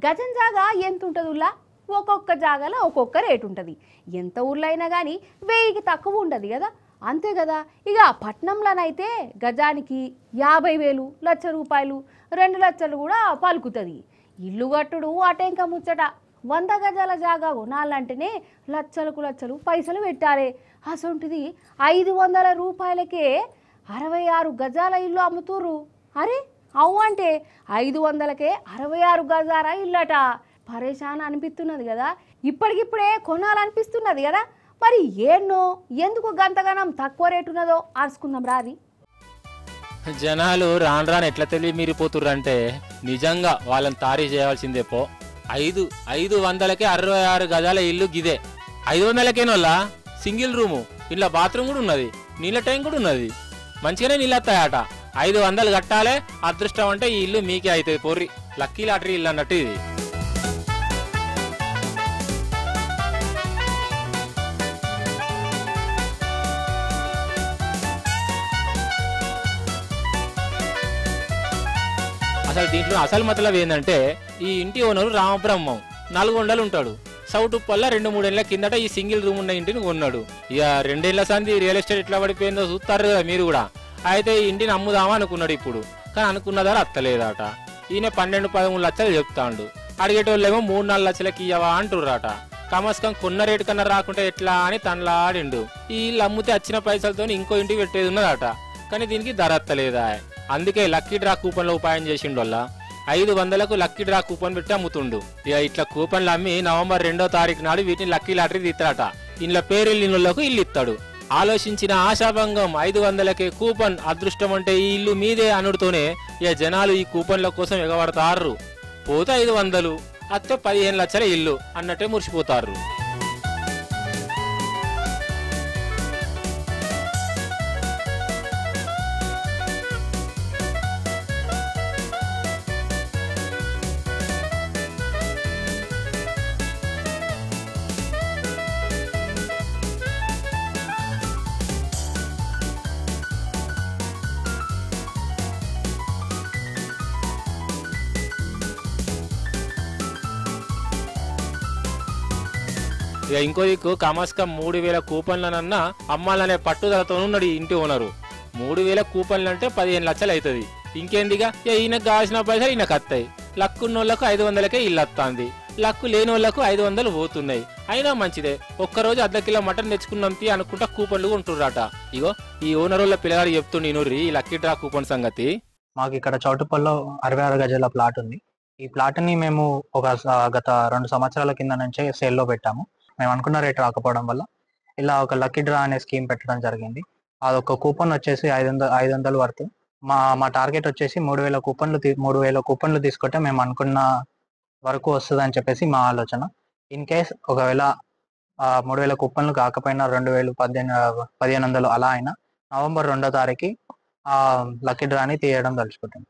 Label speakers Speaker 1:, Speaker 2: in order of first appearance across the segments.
Speaker 1: గజం జాగా ఎంత ఉంటుందిలా? ఒక్కొక్క జాగాలో ఒక్కొక్క రేటు ఉంటుంది. ఎంత ఊర్లో అయినా కానీ 1000కి తక్కువ ఉండదు కదా. అంతే కదా. ఇక పట్నంలోనైతే గజానికి 50,000, లక్ష రూపాయలు, 2 లక్షలు కూడా పలుకుతుంది. ఇల్లు కట్టుడు అటెంక ముచ్చట. 100 గజాల జాగా కొనాలంటేనే లక్షలకు లక్షలు పైసలు పెట్టాలి. అసొంటిది 500 రూపాయలకే 66 గజాల ఇల్లు అమ్ముతుర్రు. అరే అవు అంటే 500కే 66 గజాల ఇల్లట. పరేషాన్ అనిపిస్తున్నది కదా. ఇప్పటికిప్పుడే కొనాలనిపిస్తున్నది కదా. మరి ఏన్నో ఎందుకు గంతగనం తక్కువ రేటు ఉన్నదో ఆర్చుకుందాం రాది.
Speaker 2: జనాలు రాను రాను ఎట్లా తెలివి మీరిపోతుర్రంటే నిజంగా వాళ్ళని తారీ చేయాల్సిందే. 500కే 66 గజాల ఇల్లు గిదే. 500కేనోళ్ళ సింగిల్ రూము, ఇలా బాత్రూమ్ కూడా ఉన్నది, నీళ్ళ ట్యాంక్ కూడా ఉన్నది, మంచిగానే నీళ్ళు వస్తాయట. 500 కట్టాలే. అదృష్టం అంటే ఈ ఇల్లు మీకే అవుతుంది. పొర్రి లక్కీ లాటరీ ఇల్లు అన్నట్టు ఇది. అసలు దీంట్లో అసలు మతలబ్ ఏంటంటే ఈ ఇంటి ఓనరు రామబ్రహ్మం నల్గొండలు ఉంటాడు. సౌట్ ఉప్పల్ల 2-3 ఏళ్ల కిందట ఈ సింగిల్ రూమ్ ఉన్న ఇంటిని కొన్నాడు. ఇక 2 ఏళ్ల సంది రియల్ ఎస్టేట్ ఎట్లా పడిపోయిందో చూస్తారు కదా మీరు కూడా. అయితే ఈ ఇంటిని అమ్ముదామా అనుకున్నాడు ఇప్పుడు. కానీ అనుకున్న ధర అత్తలేదట. ఈయన 12-13 లక్షలు చెప్తాడు. అడిగేటోళ్ళేమో 3-4 లక్షలకి ఇయ్యవా అంటుర్రాట. కమస్కం కొన్న రేటు కన్నా రాకుంటే ఎట్లా అని తనలాడిండు. ఈ ఇల్లు అమ్ముతే వచ్చిన పైసలతో ఇంకో ఇంటికి పెట్టేది ఉన్నదట. కానీ దీనికి ధర అత్తలేదా. అందుకే లక్కీ డ్రా కూపన్లో ఉపాయం చేసిండు వల్ల 500కు లక్కీ డ్రా కూపన్ పెట్టి అమ్ముతుండు. ఇక ఇట్లా కూపన్లు అమ్మి నవంబర్ 2వ తారీఖు నాడు వీటిని లక్కీ లాటరీ తీస్తారట. ఇంట్లో పేరెళ్ళినోళ్లకు ఇల్లు ఇస్తాడు. ఆలోచించిన ఆశాభంగం. 500కే కూపన్. అదృష్టం అంటే ఈ ఇల్లు మీదే అనుడుతోనే ఇక జనాలు ఈ కూపన్ల కోసం ఎగబడతారు. పోతే 500, అత్తే 15 లక్షల ఇల్లు అన్నట్టే మురిసిపోతారు. ఇక ఇంకో దిక్కు కమస్కం 3000 కూపన్లనన్నా అమ్మాలనే పట్టుదలతో ఉన్నాడు ఈ ఇంటి ఓనరు. 3000 కూపన్లు అంటే 15 లక్షలు అవుతుంది. ఇంకేందిగా ఈయనకు కావాల్సిన పైసలు ఈయనకు వస్తాయి. లక్కు ఉన్నోళ్లకు 500కే ఇల్లు వస్తుంది. లక్కు లేని వాళ్ళకు 500 పోతున్నాయి. అయినా మంచిదే. ఒక్కరోజు ½ కిలో మటన్ తెచ్చుకున్నాంతి అనుకుంటా కూపన్లు ఉంటుర్రాట. ఇగో ఈ ఓనర్ వాళ్ళ పిల్లగాడు చెప్తుండే నూరి ఈ లక్కీ డ్రా కూపన్ సంగతి.
Speaker 3: మాకు ఇక్కడ చౌటుప్పల్లో 66 గజాల ప్లాట్ ఉంది. ఈ ప్లాట్ ని మేము గత 2 సంవత్సరాల కింద నుంచే సేల్లో పెట్టాము. మేము అనుకున్న రేట్ రాకపోవడం వల్ల ఇలా ఒక లక్కీ డ్రా అనే స్కీమ్ పెట్టడం జరిగింది. అదొక కూపన్ వచ్చేసి 500 వర్త్. మా టార్గెట్ వచ్చేసి 3,000 కూపన్లు తీసుకుంటే మేము అనుకున్న వరకు వస్తుంది అని చెప్పేసి మా ఆలోచన. ఇన్ కేస్ ఒకవేళ 3,000 కూపన్లు కాకపోయినా 2,000, 1,500 అలా అయినా నవంబర్ 2వ తారీఖు లక్కీ డ్రాని తీయడం తలుచుకుంటాం.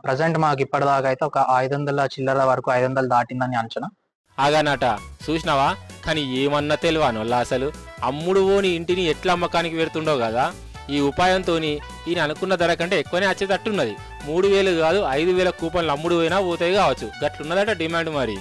Speaker 3: ప్రజెంట్ మాకు ఇప్పటిదాకా అయితే ఒక 500 చిల్లర వరకు 500 దాటిందని అంచనా.
Speaker 2: ఆగానట చూసినావా. కానీ ఏమన్నా తెలియనోళ్ళ అసలు అమ్ముడు పోని ఇంటిని ఎట్లా అమ్మకానికి పెడుతుండో కదా. ఈ ఉపాయంతో ఈయన అనుకున్న ధర కంటే ఎక్కువనే వచ్చేటట్టున్నది. 3,000 కాదు 5,000 కూపన్లు అమ్ముడు పోయినా పోతాయి కావచ్చు. గట్లున్నదట డిమాండ్ మరి.